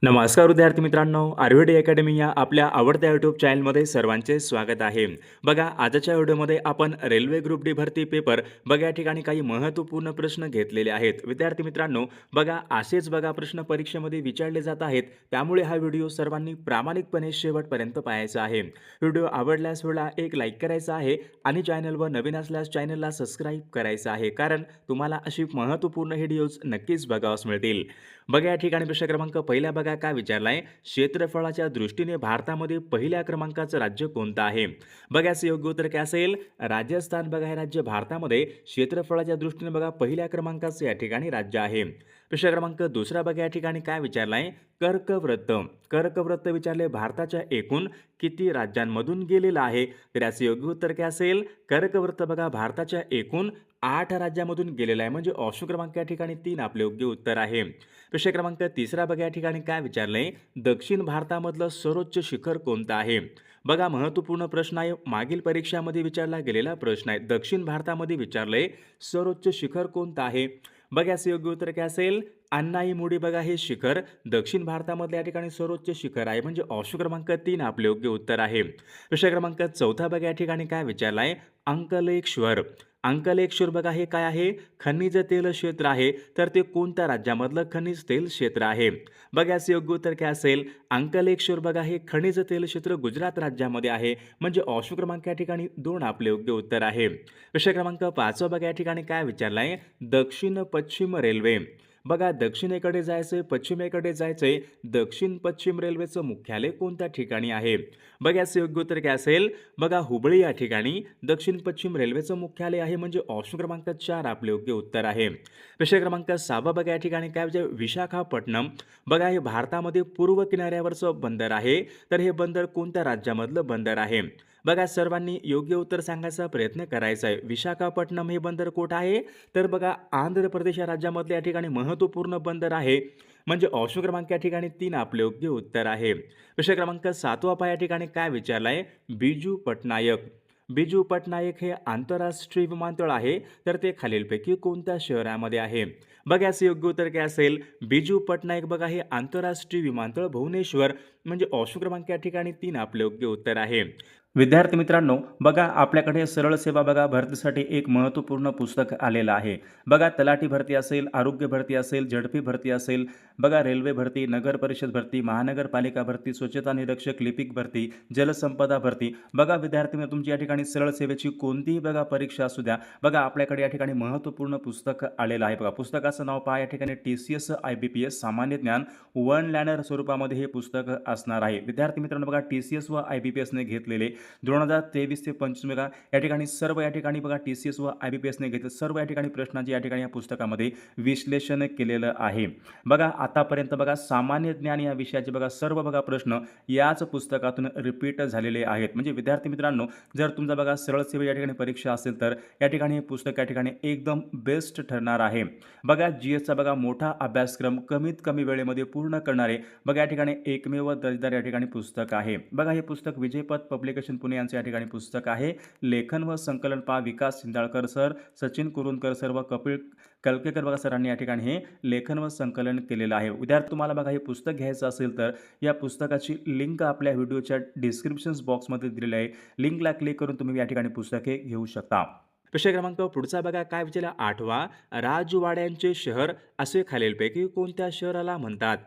नमस्कार विद्यार्थी मित्रांनो, आयुर्वेद अकॅडमी या आपल्या आवडत्या यूट्यूब चॅनलमध्ये सर्वांचे स्वागत आहे. बघा, आजच्या व्हिडिओमध्ये आपण रेल्वे ग्रुप डी भरती पेपर बघा या ठिकाणी काही महत्त्वपूर्ण प्रश्न घेतलेले आहेत. विद्यार्थी मित्रांनो, बघा असेच बघा प्रश्न परीक्षेमध्ये विचारले जात आहेत. त्यामुळे हा व्हिडिओ सर्वांनी प्रामाणिकपणे शेवटपर्यंत पाहायचा आहे. व्हिडिओ आवडल्यास वेळा एक लाईक करायचा आहे आणि चॅनलवर नवीन असल्यास चॅनलला सबस्क्राईब करायचं आहे, कारण तुम्हाला अशी महत्त्वपूर्ण व्हिडिओज नक्कीच बघावयास मिळतील. बघा या ठिकाणी प्रश्न क्रमांक पहिला बघा काय विचारलाय, क्षेत्रफळाच्या दृष्टीने भारतामध्ये पहिल्या क्रमांकाचं राज्य कोणतं आहे? बघा याचं योग्य उत्तर काय असेल? राजस्थान बघा हे राज्य भारतामध्ये क्षेत्रफळाच्या दृष्टीने बघा पहिल्या क्रमांकाचं या ठिकाणी राज्य आहे. प्रश्न क्रमांक दुसरा बघा या ठिकाणी काय विचारलाय, कर्कवृत्त कर्कवृत्त विचारले भारताच्या एकूण किती राज्यांमधून गेलेलं आहे? तर याचं योग्य उत्तर काय असेल? कर्कवृत्त बघा भारताच्या एकूण 8 राज्यांमधून गेलेला आहे, म्हणजे ऑप्शन क्रमांक या ठिकाणी 3 आपले योग्य उत्तर आहे. प्रश्न क्रमांक तिसरा बघा या ठिकाणी काय विचारलंय, दक्षिण भारतामधलं सर्वोच्च शिखर कोणतं आहे? बघा महत्त्वपूर्ण प्रश्न आहे, मागील परीक्षामध्ये विचारला गेलेला प्रश्न आहे. दक्षिण भारतामध्ये विचारलंय सर्वोच्च शिखर कोणतं आहे? बघा याचं योग्य उत्तर काय असेल? अन्नाईमुडी बघा हे शिखर दक्षिण भारतामधल्या या ठिकाणी सर्वोच्च शिखर आहे, म्हणजे ऑप्शन क्रमांक 3 आपले योग्य उत्तर आहे. प्रश्न क्रमांक चौथा बघा या ठिकाणी काय विचारलाय, अंकलेश्वर अंकलेश्वर बघा हे काय आहे? खनिज तेल क्षेत्र आहे. तर ते कोणत्या राज्यामधलं खनिज तेल क्षेत्र आहे? बघा याचं योग्य उत्तर काय असेल? अंकलेश्वर बघा हे खनिज तेल क्षेत्र गुजरात राज्यामध्ये आहे, म्हणजे ऑप्शन क्रमांक या ठिकाणी 2 आपले योग्य उत्तर आहे. प्रश्न क्रमांक 5 बघा या ठिकाणी काय विचारलाय, दक्षिण पश्चिम रेल्वे बघा दक्षिणेकडे जायचंय पश्चिमेकडे जायचंय, दक्षिण पश्चिम रेल्वेचं मुख्यालय कोणत्या ठिकाणी आहे? बघा याचं योग्य उत्तर काय असेल? बघा हुबळी या ठिकाणी दक्षिण पश्चिम रेल्वेचं मुख्यालय आहे, म्हणजे ऑप्शन क्रमांक 4 आपले योग्य उत्तर आहे. प्रश्न क्रमांक 6 बघा या ठिकाणी काय विचार, विशाखापट्टणम बघा हे भारतामध्ये पूर्व किनाऱ्यावरचं बंदर आहे. तर हे बंदर कोणत्या राज्यामधलं बंदर आहे? बघा सर्वांनी योग्य उत्तर सांगायचा प्रयत्न करायचा आहे. विशाखापट्टणम हे बंदर कुठं आहे? तर बघा आंध्र प्रदेश या राज्यामधले या ठिकाणी महत्त्वपूर्ण बंदर आहे, म्हणजे ऑप्शन क्रमांक या ठिकाणी 3 आपले योग्य उत्तर आहे. प्रश्न क्रमांक 7 या ठिकाणी काय विचारलाय, बिजू पटनायक बिजू पटनायक हे आंतरराष्ट्रीय विमानतळ आहे. तर ते खालीलपैकी कोणत्या शहरामध्ये आहे? बघा याचं योग्य उत्तर काय असेल? बिजू पटनायक बघा हे आंतरराष्ट्रीय विमानतळ भुवनेश्वर, म्हणजे ऑप्शन क्रमांक या ठिकाणी 3 आपले योग्य उत्तर आहे. विद्यार्थी मित्रांनो, बघा आपल्याकडे सरळ सेवा बघा भरतीसाठी एक महत्त्वपूर्ण पुस्तक आलेलं आहे. बघा तलाठी भरती असेल, आरोग्य भरती असेल, झडपी भरती असेल, बघा रेल्वे भरती, नगर परिषद भरती, महानगरपालिका भरती, स्वच्छता निरीक्षक, लिपिक भरती, जलसंपदा भरती. बघा विद्यार्थी तुमची या ठिकाणी सरळ सेवेची कोणतीही बघा परीक्षा असू द्या, बघा आपल्याकडे या ठिकाणी महत्त्वपूर्ण पुस्तक आलेलं आहे. बघा पुस्तकाचं नाव पहा या ठिकाणी, TCS IBPS सामान्य ज्ञान वन लायनर स्वरूपामध्ये हे पुस्तक असणार आहे. विद्यार्थी मित्रांनो, बघा TCS व IBPSने घेतलेले 2023 ते 25 बघा या ठिकाणी सर्व या ठिकाणी बघा TCS व IBPSने घेतले सर्व या ठिकाणी प्रश्नांचे या ठिकाणी या पुस्तकामध्ये विश्लेषण केलेलं आहे. बघा आतापर्यंत बघा सामान्य ज्ञान या विषयाचे बघा सर्व बघा प्रश्न याच पुस्तकातून रिपीट झालेले आहेत. म्हणजे विद्यार्थी मित्रांनो, जर तुमचा बघा सरळ सेवा या ठिकाणी परीक्षा असेल तर या ठिकाणी हे पुस्तक या ठिकाणी एकदम बेस्ट ठरणार आहे. बघा GSचा बघा मोठा अभ्यासक्रम कमीत कमी वेळेमध्ये पूर्ण करणारे बघा या ठिकाणी एकमेव दर्जेदार या ठिकाणी पुस्तक आहे. बघा हे पुस्तक विजयपथ पब्लिकेशन पुणे यांचं या ठिकाणी पुस्तक आहे. लेखन व संकलन पहा विकास सिंधाळकर सर, सचिन कुरुंदकर सर व कपिल कलकेकर बघा सरांनी या ठिकाणी हे लेखन व संकलन केलेलं आहे. विद्यार्थी तुम्हाला बघा हे पुस्तक घ्यायचं असेल तर या पुस्तकाची लिंक आपल्या व्हिडिओच्या डिस्क्रिप्शन बॉक्समध्ये दिलेली आहे. लिंकला क्लिक करून तुम्ही या ठिकाणी पुस्तके घेऊ शकता. प्रश्न क्रमांक पुढचा बघा काय विचारला, 8वा, राजवाड्यांचे शहर असे खालीलपैकी कोणत्या शहराला म्हणतात?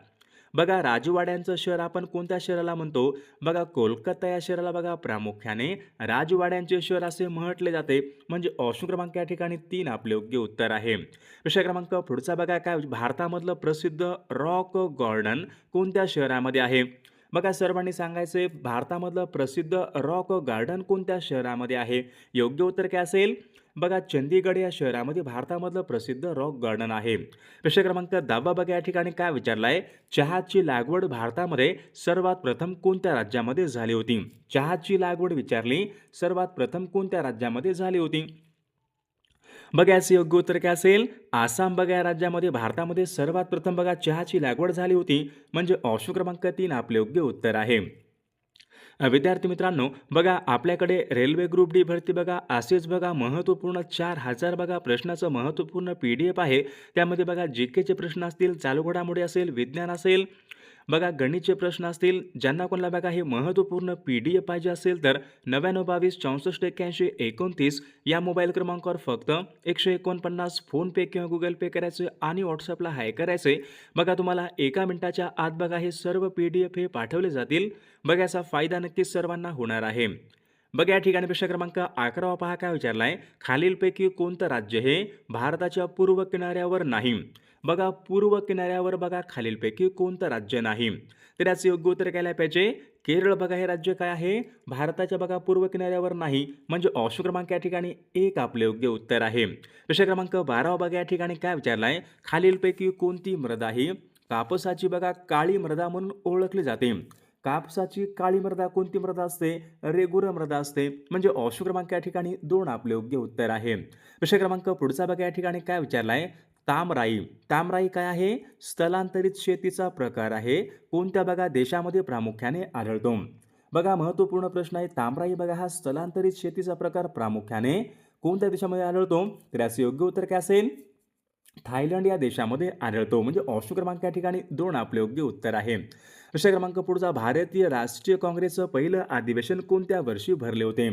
बघा राजवाड्यांचं शहर आपण कोणत्या शहराला म्हणतो? बघा कोलकाता या शहराला बघा प्रामुख्याने राजवाड्यांचे शहर असे म्हटले जाते, म्हणजे ऑप्शन क्रमांक या ठिकाणी 3 आपले योग्य उत्तर आहे. प्रश्न क्रमांक पुढचा बघा काय, भारतामधलं प्रसिद्ध रॉक गार्डन कोणत्या शहरामध्ये आहे? बघा सर्वांनी सांगायचे भारतामधलं प्रसिद्ध रॉक गार्डन कोणत्या शहरामध्ये आहे? योग्य उत्तर काय असेल? बघा चंदीगड या शहरामध्ये भारतामधलं प्रसिद्ध रॉक गार्डन आहे. प्रश्न क्रमांक 10 बघा या ठिकाणी काय विचारलाय, चहाची लागवड भारतामध्ये सर्वात प्रथम कोणत्या राज्यामध्ये झाली होती? चहाची लागवड विचारली सर्वात प्रथम कोणत्या राज्यामध्ये झाली होती? बघा याचं योग्य उत्तर काय असेल? आसाम बघा या राज्यामध्ये भारतामध्ये सर्वात प्रथम बघा चहाची लागवड झाली होती, म्हणजे ऑप्शन क्रमांक 3 आपले योग्य उत्तर आहे. विद्यार्थी मित्रांनो, बघा आपल्याकडे रेल्वे ग्रुप डी भरती बघा असेच बघा महत्त्वपूर्ण 4000 बघा प्रश्नाचं महत्त्वपूर्ण PDF आहे. त्यामध्ये बघा GKचे प्रश्न असतील, चालू घडामोडी असेल, विज्ञान असेल, बघा गणितचे प्रश्न असतील, ज्यांना कोणाला बघा हे महत्त्वपूर्ण PDF पाहिजे असेल तर 9922 64 81 29 या मोबाईल क्रमांकावर फक्त 149 फोनपे किंवा गुगल पे करायचे आणि व्हॉट्सअपला हाय करायचे. बघा तुम्हाला एका मिनिटाच्या आत बघा हे सर्व PDF हे पाठवले जातील. बघा याचा फायदा नक्कीच सर्वांना होणार आहे. बघा या ठिकाणी प्रश्न क्रमांक 11 पहा काय विचारलाय, खालीलपैकी कोणतं राज्य हे भारताच्या पूर्व किनाऱ्यावर नाही. बघा पूर्व किनाऱ्यावर बघा खालीलपैकी कोणतं राज्य नाही. तर याचं योग्य उत्तर काय पाहिजे, केरळ. बघा हे राज्य काय आहे, भारताच्या बघा पूर्व किनाऱ्यावर नाही, म्हणजे ऑप्शन क्रमांक या ठिकाणी 1 आपले योग्य उत्तर आहे. प्रश्न क्रमांक 12 बघा या ठिकाणी काय विचारलाय, खालीलपैकी कोणती मृदा ही कापसाची बघा काळी मृदा म्हणून ओळखली जाते. कापसाची काळी मृदा कोणती मृदा असते, रेगुर मृदा असते, म्हणजे ऑप्शन क्रमांक या ठिकाणी 2 आपले योग्य उत्तर आहे. प्रश्न क्रमांक पुढचा बघा या ठिकाणी काय विचारलाय, तामराई. तामराई काय आहे, स्थलांतरित शेतीचा प्रकार आहे. कोणत्या बघा देशामध्ये प्रामुख्याने आढळतो. बघा महत्त्वपूर्ण प्रश्न आहे. तामराई बघा हा स्थलांतरित शेतीचा प्रकार प्रामुख्याने कोणत्या देशामध्ये आढळतो. तर याचे योग्य उत्तर काय असेल, थायलंड या देशामध्ये आढळतो, म्हणजे ऑप्शन क्रमांक या ठिकाणी 2 आपले योग्य उत्तर आहे. प्रश्न क्रमांक पुढचा, भारतीय राष्ट्रीय काँग्रेसचं पहिलं अधिवेशन कोणत्या वर्षी भरले होते.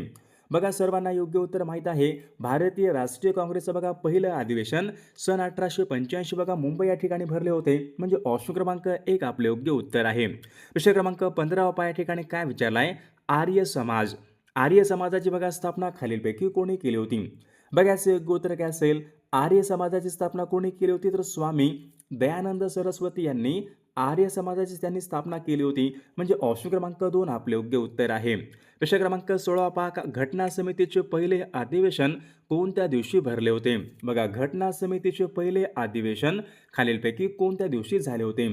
बघा सर्वांना योग्य उत्तर माहीत आहे. भारतीय राष्ट्रीय काँग्रेसचं बघा पहिलं अधिवेशन सन 1885 बघा मुंबई या ठिकाणी भरले होते, म्हणजे ऑप्शन क्रमांक 1 आपले योग्य उत्तर आहे. प्रश्न क्रमांक 15 या ठिकाणी काय विचारलाय, आर्य समाज. आर्य समाजाची बघा स्थापना खालीलपैकी कोणी केली होती. बघा याचे योग्य उत्तर काय असेल, आर्य समाजाची स्थापना कोणी केली होती, तर स्वामी दयानंद सरस्वती यांनी आर्य समाजाची त्यांनी स्थापना केली होती, म्हणजे ऑप्शन क्रमांक 2 आपले योग्य उत्तर आहे. प्रश्न क्रमांक 16 पहा, घटना समितीचे पहिले अधिवेशन कोणत्या दिवशी भरले होते. बघा घटना समितीचे पहिले अधिवेशन खालीलपैकी कोणत्या दिवशी झाले होते.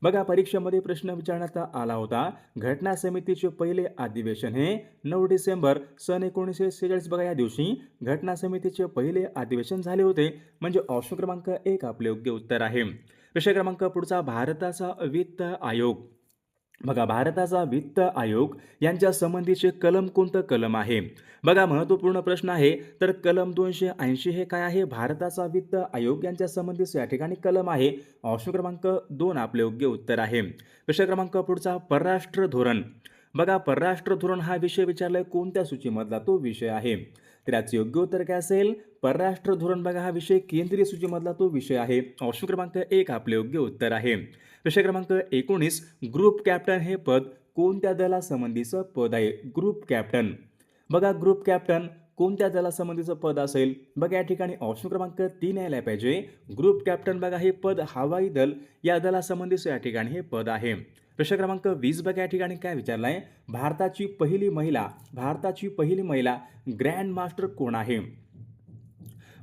बघा परीक्षेमध्ये प्रश्न विचारण्यात आला होता, घटना समितीचे पहिले अधिवेशन हे 9 डिसेंबर सन 1946 बघा या दिवशी घटना समितीचे पहिले अधिवेशन झाले होते, म्हणजे ऑप्शन क्रमांक 1 आपले योग्य उत्तर आहे. प्रश्न क्रमांक पुढचा, भारताचा वित्त आयोग. बघा भारताचा वित्त आयोग यांच्या संबंधीचे कलम कोणतं कलम आहे. बघा महत्त्वपूर्ण प्रश्न आहे. तर कलम 280 हे काय आहे, भारताचा वित्त आयोग यांच्या संबंधीचे या ठिकाणी कलम आहे. ऑप्शन क्रमांक 2 आपले योग्य उत्तर आहे. प्रश्न क्रमांक पुढचा, परराष्ट्र धोरण. बघा परराष्ट्र धोरण हा विषय विचारलाय कोणत्या सूचीमधला तो विषय आहे. तर याचे योग्य उत्तर काय असेल, परराष्ट्र धोरण बघा हा विषय केंद्रीय सूचीमधला तो विषय आहे. ऑप्शन क्रमांक 1 आपले योग्य उत्तर आहे. प्रश्न क्रमांक 19, ग्रुप कॅप्टन हे पद कोणत्या दलासंबंधीचं पद आहे. Group captain. बघा ग्रुप कॅप्टन कोणत्या दलासंबंधीचं पद असेल. बघा या ठिकाणी ऑप्शन क्रमांक 3 यायला पाहिजे. ग्रुप कॅप्टन बघा हे पद हवाई दल या दलासंबंधीचं या ठिकाणी हे पद आहे. प्रश्न क्रमांक 20 बघा या ठिकाणी काय विचारलाय, भारताची पहिली महिला ग्रँड मास्टर कोण आहे.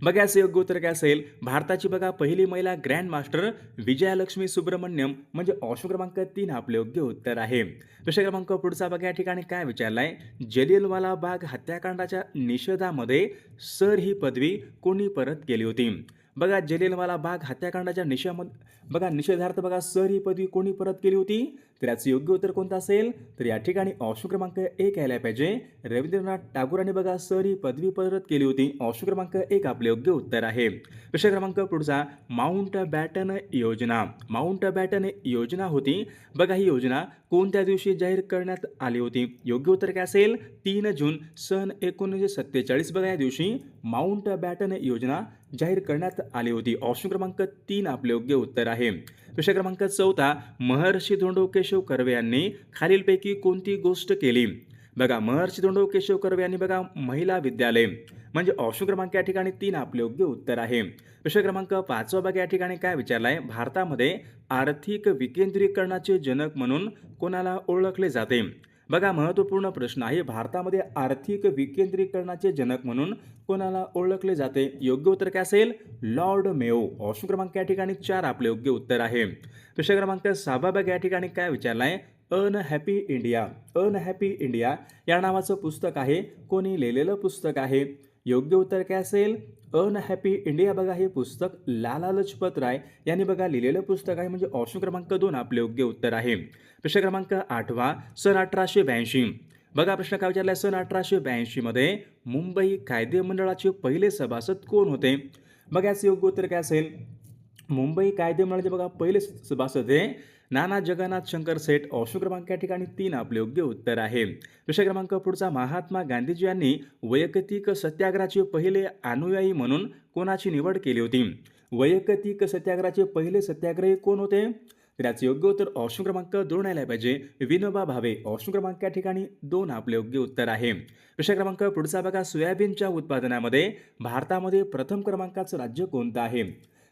बघा याचं योग्य उत्तर काय असेल, भारताची बघा पहिली महिला ग्रँड मास्टर विजयालक्ष्मी सुब्रमण्यम, म्हणजे ऑप्शन क्रमांक 3 आपले योग्य उत्तर आहे. प्रश्न क्रमांक पुढचा बघा या ठिकाणी काय विचारलाय, जलियनवाला बाग हत्याकांडाच्या निषेधामध्ये सर ही पदवी कोणी परत केली होती. बघा जलियनवाला बाग हत्याकांडाच्या निषेधार्थ बघा सर ही पदवी कोणी परत केली होती. तर याचं योग्य उत्तर कोणतं असेल, तर या ठिकाणी ऑप्शन क्रमांक 1 यायला पाहिजे. रवींद्रनाथ टागोरांनी बघा सर ही पदवी परत केली होती. ऑप्शन क्रमांक 1 आपले योग्य उत्तर आहे. प्रश्न क्रमांक पुढचा, माउंट बॅटन योजना. माउंट बॅटन योजना होती बघा, ही योजना कोणत्या दिवशी जाहीर करण्यात आली होती. योग्य उत्तर काय असेल, 3 जून सन 1947 बघा या दिवशी माउंट बॅटन योजना जाहीर करण्यात आली होती. ऑप्शन क्रमांक 3 आपले योग्य उत्तर आहे. प्रश्न क्रमांक 14, महर्षी धोंडो केशव कर्वे यांनी खालीलपैकी कोणती गोष्ट केली. बघा महर्षी धोंडो केशव कर्वे यांनी बघा महिला विद्यालय, म्हणजे ऑप्शन क्रमांक या ठिकाणी 3 आपले योग्य उत्तर आहे. प्रश्न क्रमांक 5 बघा या ठिकाणी काय विचारलाय, भारतामध्ये आर्थिक विकेंद्रीकरणाचे जनक म्हणून कोणाला ओळखले जाते. बघा महत्त्वपूर्ण प्रश्न आहे, भारतामध्ये आर्थिक विकेंद्रीकरणाचे जनक म्हणून कोणाला ओळखले जाते. योग्य उत्तर काय असेल, लॉर्ड मेयो. ऑप्शन क्रमांक या ठिकाणी 4 आपले योग्य उत्तर आहे. प्रश्न क्रमांक 6 बघा या ठिकाणी काय विचारलाय, अनहॅपी इंडिया या नावाचं पुस्तक आहे, कोणी लिहिलेलं पुस्तक आहे. योग्य उत्तर काय असेल, अनहॅपी इंडिया बघा हे पुस्तक लाला लजपत राय यांनी बघा लिहिलेलं पुस्तक आहे, म्हणजे ऑप्शन क्रमांक 2 आपले योग्य उत्तर आहे. प्रश्न क्रमांक 8, सन 1882. बघा प्रश्न काय विचारलाय, सन 1882 मध्ये मुंबई कायदे मंडळाचे पहिले सभासद कोण होते. बघा याचं योग्य उत्तर काय असेल, मुंबई कायदे मंडळाचे बघा पहिले सभासद हे नाना जगन्नाथ शंकर सेठ ऑप्शन क्रमांक या ठिकाणी 3 आपले योग्य उत्तर आहे. विषय क्रमांक पुढचा महात्मा गांधीजी यांनी वैयक्तिक सत्याग्रहाचे पहिले अनुयायी म्हणून कोणाची निवड केली होती? वैयक्तिक सत्याग्रहाचे पहिले सत्याग्रही कोण होते? तर याचे योग्य उत्तर ऑप्शन क्रमांक 2 यायला पाहिजे. विनोबा भावे. ऑप्शन क्रमांक या ठिकाणी 2 आपले योग्य उत्तर आहे. विषय क्रमांक पुढचा बघा, सोयाबीनच्या उत्पादनामध्ये भारतामध्ये प्रथम क्रमांकाचं राज्य कोणतं आहे?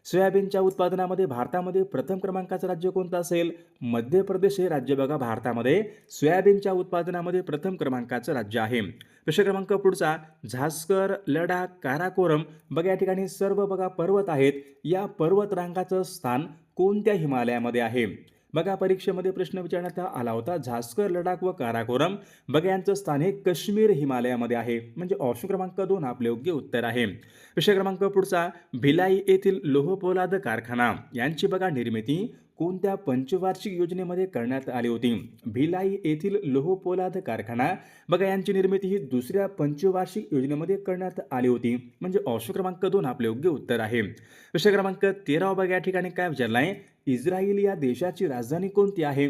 सोयाबीनच्या उत्पादनामध्ये भारतामध्ये प्रथम क्रमांकाचं राज्य कोणतं असेल? मध्य प्रदेश हे राज्य बघा भारतामध्ये सोयाबीनच्या उत्पादनामध्ये प्रथम क्रमांकाचं राज्य आहे. विषय क्रमांक पुढचा, झास्कर, लडाख, काराकोरम बघा या ठिकाणी सर्व बघा पर्वत आहेत. या पर्वत रांगाचं स्थान कोणत्या हिमालयामध्ये आहे? बघा परीक्षेमध्ये प्रश्न विचारण्यात आला होता. झास्कर, लडाख व काराकोरम बघा यांचं स्थान हे काश्मीर हिमालयामध्ये आहे. म्हणजे ऑप्शन क्रमांक 2 आपले योग्य उत्तर आहे. विषय क्रमांक पुढचा, भिलाई येथील लोहपोलाद कारखाना यांची बघा निर्मिती कोणत्या पंचवार्षिक योजनेमध्ये करण्यात आली होती? भिलाई येथील लोहपोलाद कारखाना बघा यांची निर्मिती ही दुसऱ्या पंचवार्षिक योजनेमध्ये करण्यात आली होती. म्हणजे ऑप्शन क्रमांक 2 आपले योग्य उत्तर आहे. विषय क्रमांक 13 बघा या ठिकाणी काय विचारलाय? इस्रायल या देशाची राजधानी कोणती आहे?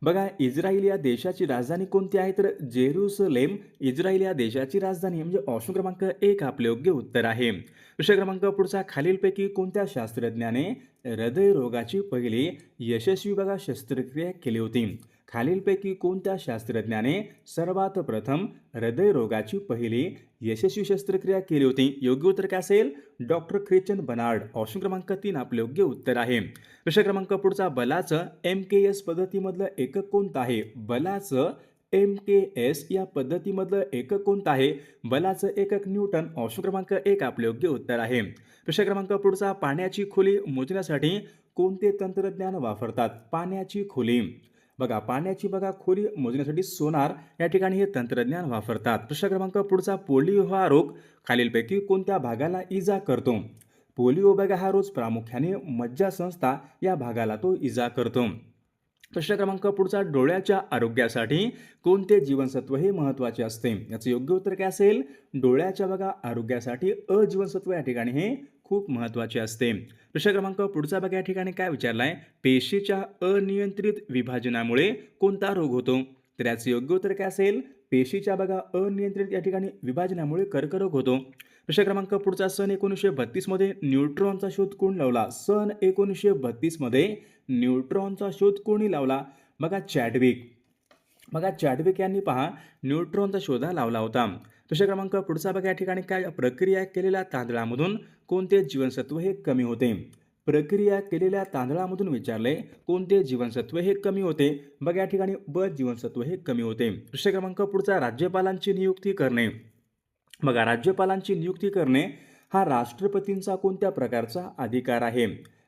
बघा इस्रायल या देशाची राजधानी कोणती आहे? तर जेरुसलेम इस्रायल या देशाची राजधानी म्हणजे ऑप्शन क्रमांक 1 आपले योग्य उत्तर आहे. विषय क्रमांक पुढचा, खालीलपैकी कोणत्या शास्त्रज्ञाने हृदयरोगाची पहिली यशस्वी बघा शस्त्रक्रिया केली होती? खालीलपैकी कोणत्या शास्त्रज्ञाने सर्वात प्रथम हृदयरोगाची पहिली यशस्वी शस्त्रक्रिया केली होती? योग्य उत्तर काय असेल? Doctor Christiaan Barnard. ऑप्शन क्रमांक 3 आपले योग्य उत्तर आहे. विषय क्रमांक पुढचा, बलाचं MKS पद्धतीमधलं एकक कोणतं आहे? बलाचं MKS या पद्धतीमधलं एकक कोणतं आहे? बलाचं एकक न्यूटन. ऑप्शन क्रमांक 1 आपले योग्य उत्तर आहे. विषय क्रमांक पुढचा, पाण्याची खोली मोजण्यासाठी कोणते तंत्रज्ञान वापरतात? पाण्याची खोली बघा पाण्याची बघा खोली मोजण्यासाठी सोनार या ठिकाणी हे तंत्रज्ञान वापरतात. विषय क्रमांक पुढचा, पोलिओ हा रोग खालीलपैकी कोणत्या भागाला इजा करतो? पोलिओ बघा हा रोग प्रामुख्याने मज्जासंस्था या भागाला तो इजा करतो. प्रश्न क्रमांक पुढचा, डोळ्याच्या आरोग्यासाठी कोणते जीवनसत्व हे महत्त्वाचे असते? याचं योग्य उत्तर काय असेल? डोळ्याच्या बघा आरोग्यासाठी अ जीवनसत्व या ठिकाणी हे खूप महत्त्वाचे असते. प्रश्न क्रमांक पुढचा बघा या ठिकाणी काय विचारलाय? पेशीच्या अनियंत्रित विभाजनामुळे कोणता रोग होतो? तर याचं योग्य उत्तर काय असेल? पेशीच्या बघा अनियंत्रित या ठिकाणी विभाजनामुळे कर्करोग होतो. प्रश्न क्रमांक पुढचा, सन 1932 मध्ये न्यूट्रॉनचा शोध कोण लावला? सन 1932 मध्ये न्यूट्रॉनचा शोध कोणी लावला? बघा चॅडविक. बघा चॅडविक यांनी पहा न्यूट्रॉनचा शोध लावला होता. प्रश्न क्रमांक पुढचा बघा या ठिकाणी काय, प्रक्रिया केलेल्या तांदळामधून कोणते जीवनसत्व हे कमी होते? प्रक्रिया केलेल्या तांदळामधून विचारले कोणते जीवनसत्व हे कमी होते? बघा या ठिकाणी ब जीवनसत्व हे कमी होते. प्रश्न क्रमांक पुढचा, राज्यपालांची नियुक्ती करणे. बघा राज्यपालांची नियुक्ती करणे हा राष्ट्रपतींचा कोणत्या प्रकारचा अधिकार आहे?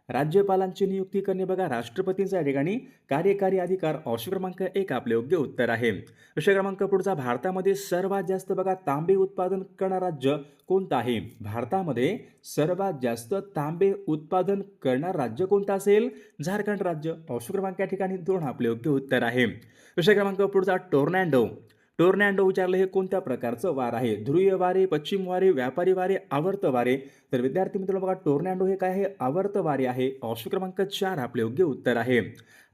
राज्यपालांची नियुक्ती करणे बघा राष्ट्रपतींचा या ठिकाणी कार्यकारी अधिकार. ऑप्शन क्रमांक 1 आपले योग्य उत्तर आहे. विषय क्रमांक पुढचा, भारतामध्ये सर्वात जास्त बघा तांबे उत्पादन करणारं राज्य कोणतं आहे? भारतामध्ये सर्वात जास्त तांबे उत्पादन करणारं राज्य कोणतं असेल? झारखंड राज्य. ऑप्शन क्रमांक या ठिकाणी 2 आपले योग्य उत्तर आहे. विषय क्रमांक पुढचा, टोर्नॅडो. टोर्नॅडो विचारले हे कोणत्या प्रकारचं वार आहे? ध्रुवीय वारे, पश्चिम वारे, व्यापारी वारे, आवर्त वारे. तर विद्यार्थी मित्रांनो बघा टोर्नॅडो हे काय आहे? आवर्त वारे आहे. ऑप्शन क्रमांक 4 आपले योग्य उत्तर आहे.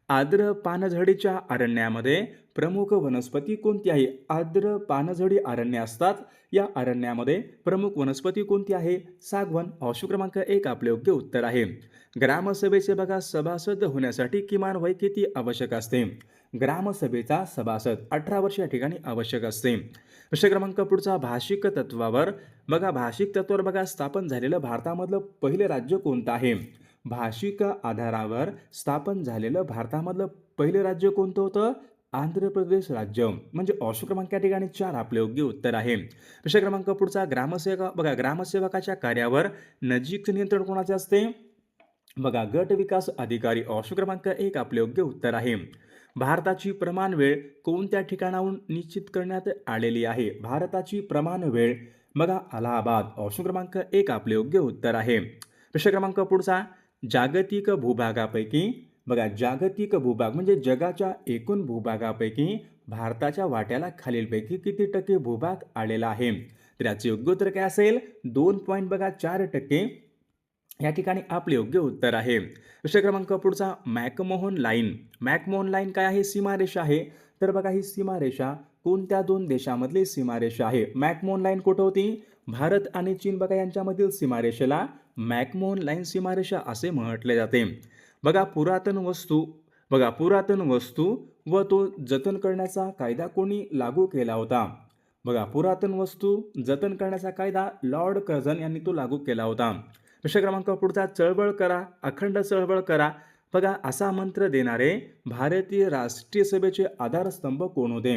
आर्द्र पानझडीच्या अरण्यामध्ये प्रमुख वनस्पती कोणती आहे? आर्द्र पानझडी अरण्य असतात. या अरण्यामध्ये प्रमुख वनस्पती कोणती आहे? सागवन. ऑप्शन क्रमांक 1 आपले योग्य उत्तर आहे. ग्रामसभेचे बघा सभासद होण्यासाठी किमान वय किती आवश्यक असते? ग्रामसभेचा सभासद 18 वर्ष या ठिकाणी आवश्यक असते. विषय क्रमांक पुढचा, भाषिक तत्वावर बघा भाषिक तत्वावर बघा स्थापन झालेलं भारतामधलं पहिलं राज्य कोणतं आहे? भाषिक आधारावर स्थापन झालेलं भारतामधलं पहिलं राज्य कोणतं होतं? आंध्र प्रदेश राज्य. म्हणजे ऑप्शन क्रमांक या ठिकाणी 4 आपले योग्य उत्तर आहे. विषय क्रमांक पुढचा, ग्रामसेवक बघा ग्रामसेवकाच्या कार्यावर नजीकचं नियंत्रण कोणाचे असते? बघा गट विकास अधिकारी. ऑप्शन क्रमांक 1 आपले योग्य उत्तर आहे. भारताची प्रमाण वेळ कोणत्या ठिकाणाहून निश्चित करण्यात आलेली आहे? भारताची प्रमाण वेळ बघा अलाहाबाद. ऑप्शन क्रमांक 1 आपले योग्य उत्तर आहे. प्रश्न क्रमांक पुढचा, जागतिक भूभागापैकी बघा जागतिक भूभाग म्हणजे जगाच्या एकूण भूभागापैकी भारताच्या वाट्याला खालीलपैकी किती टक्के भूभाग आलेला आहे? तर याचे योग्य उत्तर काय असेल? 2 बघा 4% या ठिकाणी आपले योग्य उत्तर आहे. प्रश्न क्रमांक पुढचा मॅकमोहन लाईन. मॅकमोहन लाईन काय आहे? सीमारेषा आहे. तर बघा ही सीमारेषा कोणत्या दोन देशामधली सीमारेषा आहे? मॅकमोहन लाईन कुठं होती? भारत आणि चीन बघा यांच्यामधील सीमारेषेला मॅकमोहन लाईन सीमारेषा असे म्हटले जाते. बघा पुरातन वस्तू व तो जतन करण्याचा कायदा कोणी लागू केला होता? बघा पुरातन वस्तू जतन करण्याचा कायदा लॉर्ड कर्झन यांनी तो लागू केला होता. प्रश्न क्रमांक पुढचा चळवळ करा, अखंड चळवळ करा. बघा असा मंत्र देणारे भारतीय राष्ट्रीय सभेचे आधारस्तंभ कोण होते?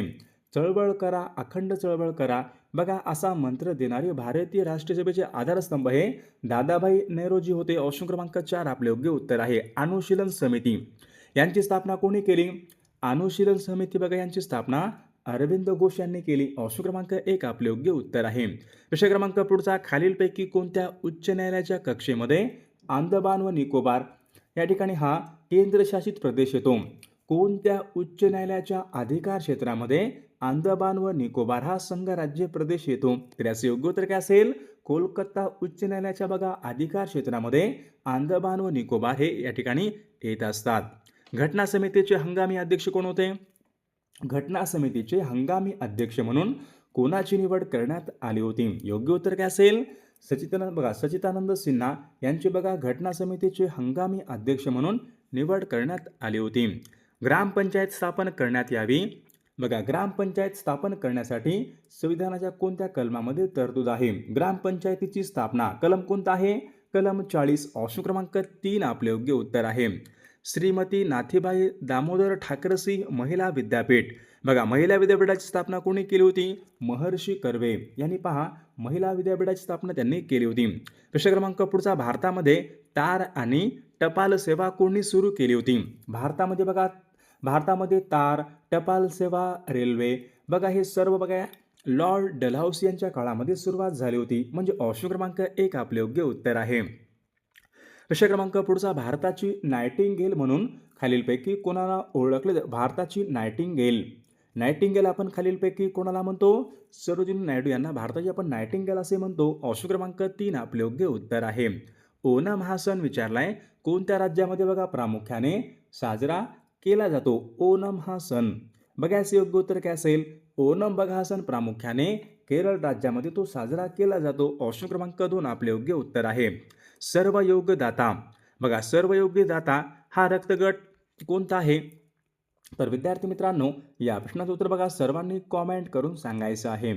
चळवळ करा, अखंड चळवळ करा. बघा असा मंत्र देणारे भारतीय राष्ट्रीय सभेचे आधारस्तंभ हे दादाभाई नौरोजी होते. ऑप्शन क्रमांक 4 आपले योग्य उत्तर आहे. अनुशीलन समिती यांची स्थापना कोणी केली? अनुशीलन समिती बघा यांची स्थापना अरविंद घोष यांनी केली. ऑप्शन क्रमांक 1 आपले योग्य उत्तर आहे. प्रश्न क्रमांक पुढचा खालीलपैकी कोणत्या उच्च न्यायालयाच्या कक्षेमध्ये अंदमान व निकोबार या ठिकाणी हा केंद्रशासित प्रदेश येतो? कोणत्या उच्च न्यायालयाच्या अधिकार क्षेत्रामध्ये अंदमान व निकोबार हा संघराज्य प्रदेश येतो? तर याचे योग्य उत्तर काय असेल? कोलकाता उच्च न्यायालयाच्या बघा अधिकार क्षेत्रामध्ये अंदमान व निकोबार हे या ठिकाणी येत असतात. घटना समितीचे हंगामी अध्यक्ष कोण होते? घटना समितीचे हंगामी अध्यक्ष म्हणून कोणाची निवड करण्यात आली होती? योग्य उत्तर काय असेल? सच्चिदानंद सिन्हा यांची बघा घटना समितीचे हंगामी अध्यक्ष म्हणून निवड करण्यात आली होती. ग्रामपंचायत स्थापन करण्यात यावी. बघा ग्रामपंचायत स्थापन करण्यासाठी संविधानाच्या कोणत्या कलमामध्ये तरतूद आहे? ग्रामपंचायतीची स्थापना कलम कोणता आहे? कलम 40. ऑप्शन क्रमांक 3 आपले योग्य उत्तर आहे. श्रीमती नाथीबाई दामोदर ठाकरसी महिला विद्यापीठ. बघा महिला विद्यापीठाची स्थापना कोणी केली होती? महर्षी कर्वे यांनी पहा महिला विद्यापीठाची स्थापना त्यांनी केली होती. प्रश्न क्रमांक पुढचा भारतामध्ये तार आणि टपाल सेवा कोणी सुरू केली होती? भारतामध्ये तार, टपाल सेवा, रेल्वे बघा हे सर्व बघा लॉर्ड डलहौसी यांच्या काळामध्ये सुरुवात झाली होती. म्हणजे ऑप्शन क्रमांक 1 आपले योग्य उत्तर आहे. प्रश्न क्रमांक पुढचा भारताची नायटिंगेल म्हणून खालीलपैकी कोणाला ओळखले जाते? भारताची नायटिंगेल आपण खालीलपैकी कोणाला म्हणतो? सरोजिनी नायडू यांना भारताची आपण नायटिंगेल असे म्हणतो. ऑप्शन क्रमांक 3 आपले योग्य उत्तर आहे. ओणम हा सण विचारलाय कोणत्या राज्यामध्ये बघा प्रामुख्याने साजरा केला जातो? ओणम हा सण बघा याचे योग्य उत्तर काय असेल? ओणम बघा हा सण प्रामुख्याने केरळ राज्यामध्ये तो साजरा केला जातो. ऑप्शन क्रमांक 2 आपले योग्य उत्तर आहे. सर्वयोगदाता बघा सर्वयोगदाता हा रक्तगट कोणता आहे? तर विद्यार्थी मित्रांनो या प्रश्नाचं उत्तर बघा सर्वांनी कॉमेंट करून सांगायचं आहे.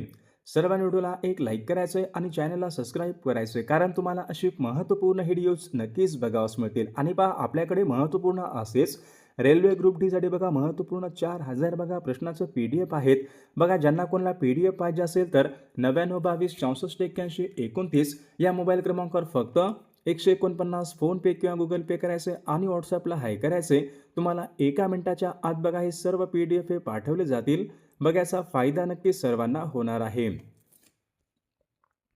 सर्वांनी व्हिडिओला एक लाईक करायचं आहे आणि चॅनलला सबस्क्राईब करायचं आहे, कारण तुम्हाला अशी महत्त्वपूर्ण व्हिडिओज नक्कीच बघावयास मिळतील. आणि पहा आपल्याकडे महत्त्वपूर्ण असेच रेल्वे ग्रुप डी साठी बघा महत्त्वपूर्ण 4000 बघा प्रश्नाचं PDF आहेत. बघा ज्यांना कोणाला PDF पाहिजे असेल तर 9922 64 81 29 या मोबाईल क्रमांकावर फक्त 149 फोनपे किंवा गुगल पे करायचे आणि व्हॉट्सअपला हाय करायचे. तुम्हाला 1 मिनिटाच्या आत बघा हे सर्व PDF पाठवले जातील. बघा याचा फायदा नक्की सर्वांना होणार आहे.